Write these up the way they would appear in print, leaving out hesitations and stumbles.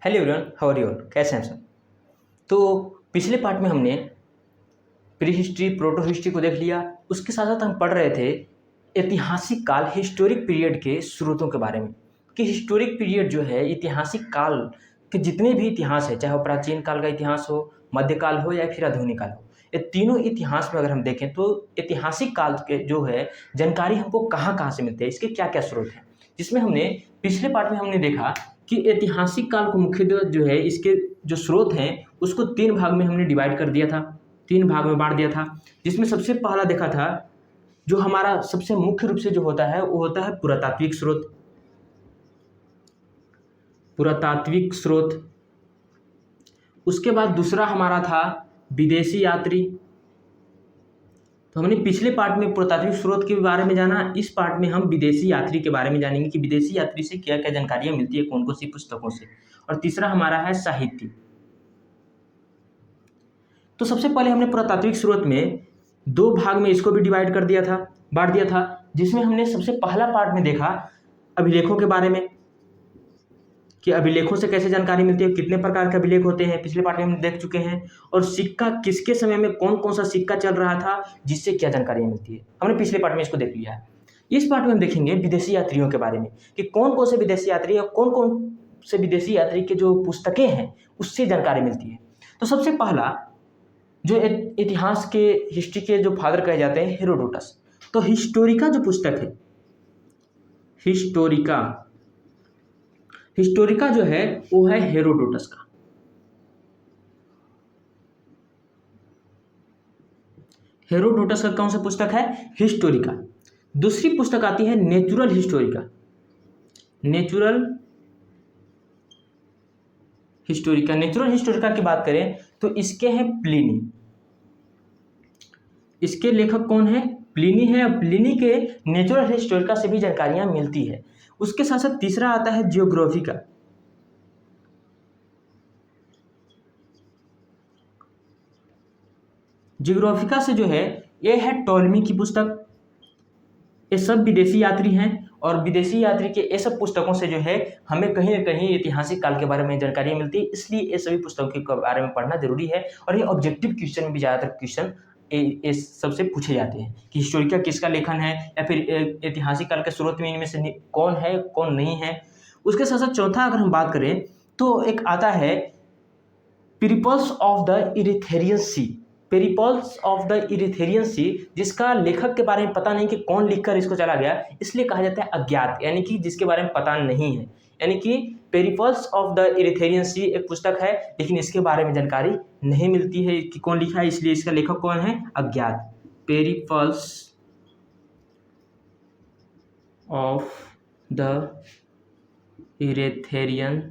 Hello everyone, how are you all? कैसे हैं सब? तो पिछले पार्ट में हमने प्री हिस्ट्री, प्रोटो हिस्ट्री को देख लिया। उसके साथ साथ हम पढ़ रहे थे ऐतिहासिक काल, हिस्टोरिक पीरियड के स्रोतों के बारे में कि हिस्टोरिक पीरियड जो है ऐतिहासिक काल के जितने भी इतिहास है, चाहे वो प्राचीन काल का इतिहास हो, मध्यकाल हो या फिर आधुनिक काल हो, ये तीनों इतिहास में अगर हम देखें तो ऐतिहासिक काल के जो है जानकारी हमको कहाँ कहाँ से मिलती है, इसके क्या क्या स्रोत हैं। जिसमें हमने पिछले पार्ट में हमने देखा कि ऐतिहासिक काल को मुख्यतः जो है इसके जो स्रोत हैं उसको तीन भाग में हमने डिवाइड कर दिया था, तीन भाग में बांट दिया था। जिसमें सबसे पहला देखा था जो हमारा सबसे मुख्य रूप से जो होता है वो होता है पुरातात्विक स्रोत। पुरातात्विक स्रोत। उसके बाद दूसरा हमारा था विदेशी यात्री। तो हमने पिछले पार्ट में पुरातात्विक स्रोत के बारे में जाना, इस पार्ट में हम विदेशी यात्री के बारे में जानेंगे कि विदेशी यात्री से क्या क्या जानकारियां मिलती है, कौन कौन सी पुस्तकों से। और तीसरा हमारा है साहित्य। तो सबसे पहले हमने पुरातात्विक स्रोत में दो भाग में इसको भी डिवाइड कर दिया था, बांट दिया था। जिसमें हमने सबसे पहला पार्ट में देखा अभिलेखों के बारे में कि अभिलेखों से कैसे जानकारी मिलती है, कितने प्रकार के अभिलेख होते हैं, पिछले पार्ट में हम देख चुके हैं। और सिक्का किसके समय में कौन कौन सा सिक्का चल रहा था जिससे क्या जानकारी मिलती है, हमने पिछले पार्ट में इसको देख लिया है। इस पार्ट में हम देखेंगे विदेशी यात्रियों के बारे में कि कौन कौन से विदेशी यात्री और कौन कौन से विदेशी यात्री के जो पुस्तकें हैं उससे जानकारी मिलती है। तो सबसे पहला जो इतिहास के हिस्ट्री के जो फादर कहे जाते हैं हेरोडोटस। तो हिस्टोरिका जो पुस्तक है, हिस्टोरिका हिस्टोरिका जो है वो है हेरोडोटस का। हेरोडोटस का कौन सा पुस्तक है? हिस्टोरिका। दूसरी पुस्तक आती है natural Historica. Natural Historica. Natural Historica की बात करें तो इसके हैं प्लिनी। इसके लेखक कौन है? प्लिनी है। प्लिनी के नेचुरल हिस्टोरिका से भी जानकारियां मिलती है। उसके साथ साथ तीसरा आता है जियोग्राफिका। जियोग्राफिका से जो है ये है टॉलमी की पुस्तक। ये सब विदेशी यात्री हैं और विदेशी यात्री के ये सब पुस्तकों से जो है हमें कहीं ना कहीं ऐतिहासिक काल के बारे में जानकारी मिलती है। इसलिए ये सभी पुस्तकों के बारे में पढ़ना जरूरी है। और ये ऑब्जेक्टिव क्वेश्चन में भी ज़्यादातर क्वेश्चन इस सबसे पूछे जाते हैं कि हिस्टोरिका किसका लेखन है या फिर ऐतिहासिक काल के स्रोत में इनमें से कौन है कौन नहीं है। उसके साथ साथ चौथा अगर हम बात करें तो एक आता है Periplus of the Erythraean Sea. Periplus of the Erythraean Sea, जिसका लेखक के बारे में पता नहीं कि कौन लिखकर इसको चला गया, इसलिए कहा जाता है अज्ञात, यानी कि जिसके बारे में पता नहीं है। यानी कि पेरिप्लस ऑफ द इरिथ्रियन सी एक पुस्तक है लेकिन इसके बारे में जानकारी नहीं मिलती है कि कौन लिखा है, इसलिए इसका लेखक कौन है? अज्ञात। पेरिप्लस ऑफ द इरिथ्रियन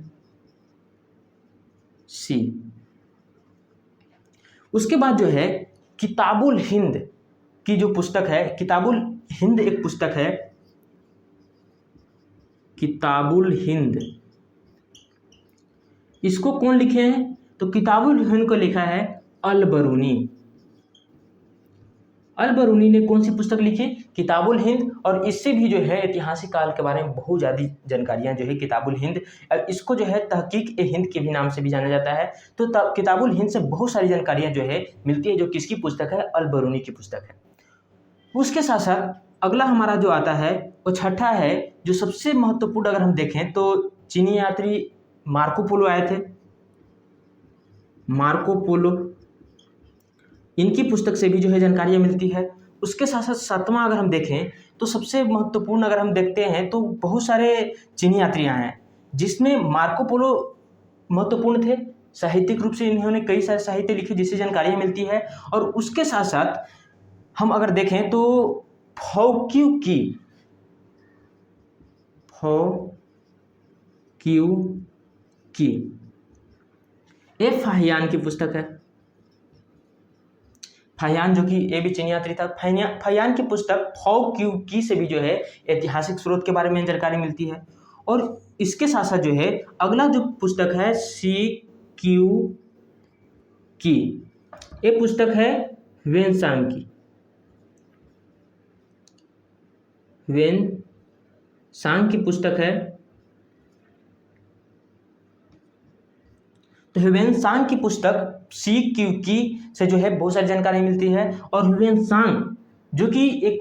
सी। उसके बाद जो है किताबुल हिंद की जो पुस्तक है, किताबुल हिंद एक पुस्तक है। किताबुल हिंद, इसको कौन लिखे हैं? तो किताबुल हिंद को लिखा है अल बरूनी। अल बरूनी ने कौन सी पुस्तक लिखी? किताबुल हिंद। और इससे भी जो है ऐतिहासिक काल के बारे में बहुत ज़्यादा जानकारियां जो है किताबुल हिंद, इसको जो है तहकीक ए हिंद के भी नाम से भी जाना जाता है। तो किताबुल हिंद से बहुत सारी जानकारियां जो है मिलती है, जो किसकी पुस्तक है? अल बरूनी की पुस्तक है। उसके साथ साथ अगला हमारा जो आता है वो छठा है, जो सबसे महत्वपूर्ण अगर हम देखें तो चीनी यात्री मार्को पोलो आए थे। मार्को पोलो, इनकी पुस्तक से भी जो है जानकारियाँ मिलती है। उसके साथ साथ सातवां अगर हम देखें तो सबसे महत्वपूर्ण अगर हम देखते हैं तो बहुत सारे चीनी यात्री आए हैं, जिसमें मार्को पोलो महत्वपूर्ण थे। साहित्यिक रूप से इन्होंने कई सारे साहित्य लिखे जिससे जानकारियाँ मिलती है। और उसके साथ साथ हम अगर देखें तो फौक्यूकी, फौक्यूकी ये फाहियान की पुस्तक है। फाहियान जो कि ये भी चीनी यात्री था। फाहियान की पुस्तक फौक्यूकी से भी जो है ऐतिहासिक स्रोत के बारे में जानकारी मिलती है। और इसके साथ साथ जो है अगला जो पुस्तक है सी क्यू की, ये पुस्तक है वेनसांग की। वेनसांग की पुस्तक है ह्वेनसांग की पुस्तक सी क्यू की से जो है बहुत सारी जानकारी मिलती है। और ह्वेनसांग जो कि एक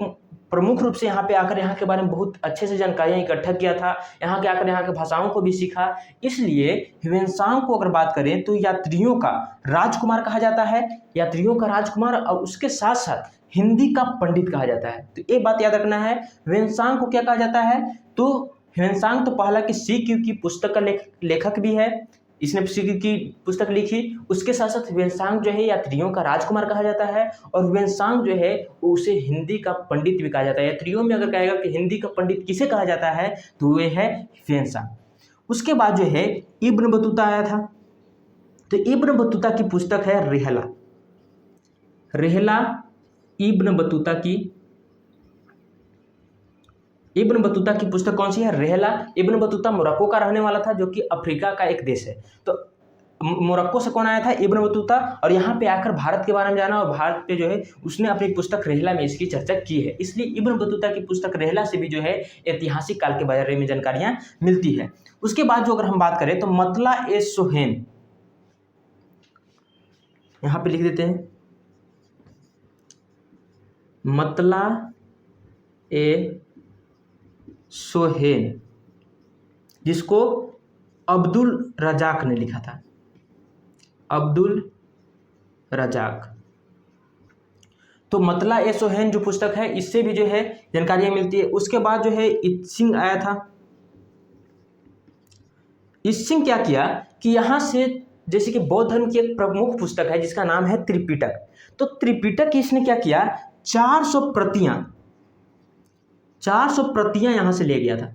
प्रमुख रूप से यहाँ पे आकर यहाँ के बारे में बहुत अच्छे से जानकारियाँ इकट्ठा किया था, यहाँ के आकर यहाँ के भाषाओं को भी सीखा। इसलिए ह्वेनसांग को अगर बात करें तो यात्रियों का राजकुमार कहा जाता है, यात्रियों का राजकुमार, और उसके साथ साथ हिंदी का पंडित कहा जाता है। तो एक बात याद रखना है, ह्वेनसांग को क्या कहा जाता है, तो ह्वेनसांग तो पहला कि सी क्यू की पुस्तक का लेखक भी है, इसने सी क्यू की पुस्तक लिखी। उसके साथ साथ ह्वेनसांग जो है यात्रियों का राजकुमार कहा जाता है, और ह्वेनसांग जो है उसे हिंदी का पंडित भी कहा जाता है। यात्रियों में अगर कहेगा कि हिंदी का पंडित किसे कहा जाता है तो वे है ह्वेनसांग। उसके बाद जो है इब्न बतूता आया था। तो इब्न बतूता की पुस्तक है रिहला। रिहला इब्न बतूता की पुस्तक कौन सी है, रिहला। इब्न बतूता मोरक्को का रहने वाला था, जो कि अफ्रीका का एक देश है। तो मोरक्को से कौन आया था, इब्न बतूता, और यहाँ पे आकर भारत के बारे में जाना, और भारत पे जो है उसने अपनी पुस्तक रिहला में इसकी चर्चा की है। इसलिए इब्न बतूता की पुस्तक रिहला से भी जो है ऐतिहासिक काल के बारे में जानकारियाँ मिलती है। उसके बाद जो अगर हम बात करें तो मतला ए सोहेन, यहाँ पे लिख देते हैं मतला ए सोहेन, जिसको अब्दुल रजाक ने लिखा था, अब्दुल रजाक। तो मतला ए सोहेन जो पुस्तक है इससे भी जो है जानकारियां मिलती है। उसके बाद जो है इत्सिंग आया था। इत्सिंग क्या किया कि यहाँ से, जैसे कि बौद्ध धर्म की एक प्रमुख पुस्तक है जिसका नाम है त्रिपिटक, तो त्रिपिटक की इसने क्या किया, 400 प्रतियां यहाँ से ले गया था।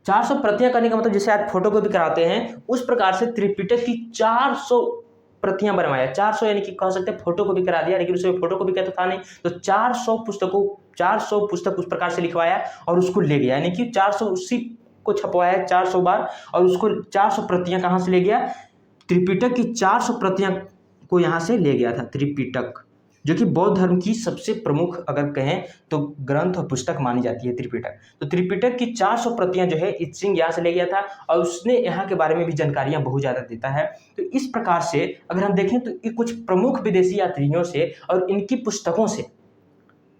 400 प्रतियां करने का मतलब जैसे आज फोटो कॉपी कराते हैं उस प्रकार से त्रिपिटक की 400 प्रतियां बनवाया। 400 यानी कि कह सकते हैं फोटो कॉपी करा दिया, लेकिन उसमें फोटो कॉपी का तो था नहीं, तो 400 पुस्तक उस प्रकार से लिखवाया और उसको ले गया, यानी कि 400 उसी को छपवाया 400 बार, और उसको 400 प्रतियां कहाँ से ले गया, त्रिपिटक की 400 प्रतियां को यहाँ से ले गया था। त्रिपिटक जो कि बौद्ध धर्म की सबसे प्रमुख अगर कहें तो ग्रंथ और पुस्तक मानी जाती है त्रिपिटक। तो त्रिपिटक की 400 प्रतियां जो है इत्सिंग यहाँ से ले गया था, और उसने यहाँ के बारे में भी जानकारियां बहुत ज़्यादा देता है। तो इस प्रकार से अगर हम देखें तो ये कुछ प्रमुख विदेशी यात्रियों से और इनकी पुस्तकों से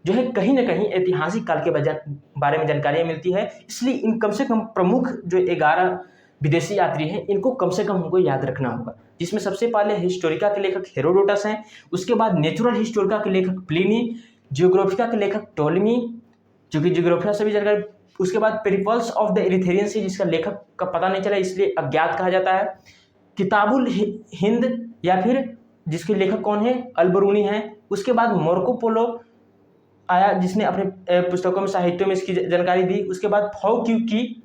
जो है कहीं ना कहीं ऐतिहासिक काल के बारे में जानकारियाँ मिलती है। इसलिए इन कम से कम प्रमुख जो 11 विदेशी यात्री हैं इनको कम से कम हमको याद रखना होगा, जिसमें सबसे पहले हिस्टोरिका के लेखक हेरोडोटस हैं, उसके बाद नेचुरल हिस्टोरिका के लेखक प्लिनी, जियोग्राफिका के लेखक टोलेमी जो कि जियोग्राफिया से भी जानकारी, उसके बाद पेरिपल्स ऑफ द एरिथेरियन सी जिसका लेखक का पता नहीं चला इसलिए अज्ञात कहा जाता है, किताबुल हिंद या फिर जिसके लेखक कौन है, अल्बरूनी है। उसके बाद मार्को पोलो आया जिसने अपने पुस्तकों में साहित्यों में इसकी जानकारी दी। उसके बाद फाओ क्यू की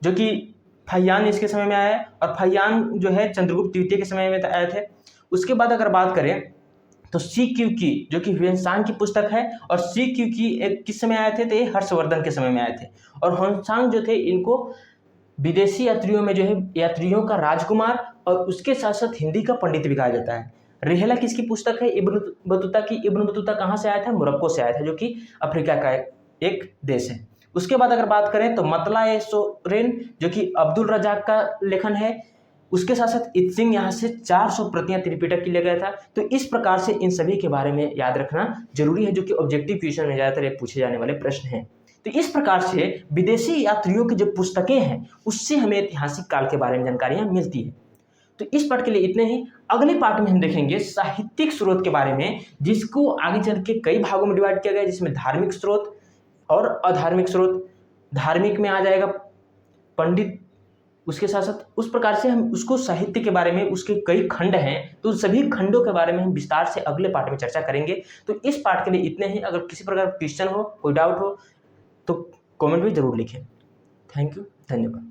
जो कि फहियान इसके समय में आया, और फहियान जो है चंद्रगुप्त द्वितीय के समय में आए थे। उसके बाद अगर बात करें तो सी क्यू की जो कि ह्वेनसांग की पुस्तक है, और सी क्यू की एक किस समय आए थे, तो ये हर्षवर्धन के समय में आए थे। और ह्वेनसांग जो थे इनको विदेशी यात्रियों में जो है यात्रियों का राजकुमार और उसके साथ साथ हिंदी का पंडित भी कहा जाता है। रिहला किसकी पुस्तक है, इब्न बतूता की। इब्न बतूता कहाँ से आया था, मोरक्को से आया था, जो कि अफ्रीका का एक देश है। उसके बाद अगर बात करें तो मतला ए सोरेन जो कि अब्दुल रजाक का लेखन है, उसके साथ साथ इत्सिंग यहाँ से 400 प्रतियां त्रिपिटक की ले गया था। तो इस प्रकार से इन सभी के बारे में याद रखना जरूरी है, जो कि ऑब्जेक्टिव क्वेश्चन में ज़्यादातर पूछे जाने वाले प्रश्न हैं। तो इस प्रकार से विदेशी यात्रियों की जो पुस्तकें हैं उससे हमें ऐतिहासिक काल के बारे में जानकारियाँ मिलती है। तो इस पार्ट के लिए इतने ही। अगले पार्ट में हम देखेंगे साहित्यिक स्रोत के बारे में, जिसको आगे चल के कई भागों में डिवाइड किया गया है, जिसमें धार्मिक स्रोत और अधार्मिक स्रोत। धार्मिक में आ जाएगा पंडित, उसके साथ साथ उस प्रकार से हम उसको साहित्य के बारे में, उसके कई खंड हैं, तो सभी खंडों के बारे में हम विस्तार से अगले पार्ट में चर्चा करेंगे। तो इस पार्ट के लिए इतने ही। अगर किसी प्रकार क्वेश्चन हो, कोई डाउट हो तो कमेंट में जरूर लिखें। थैंक यू, धन्यवाद।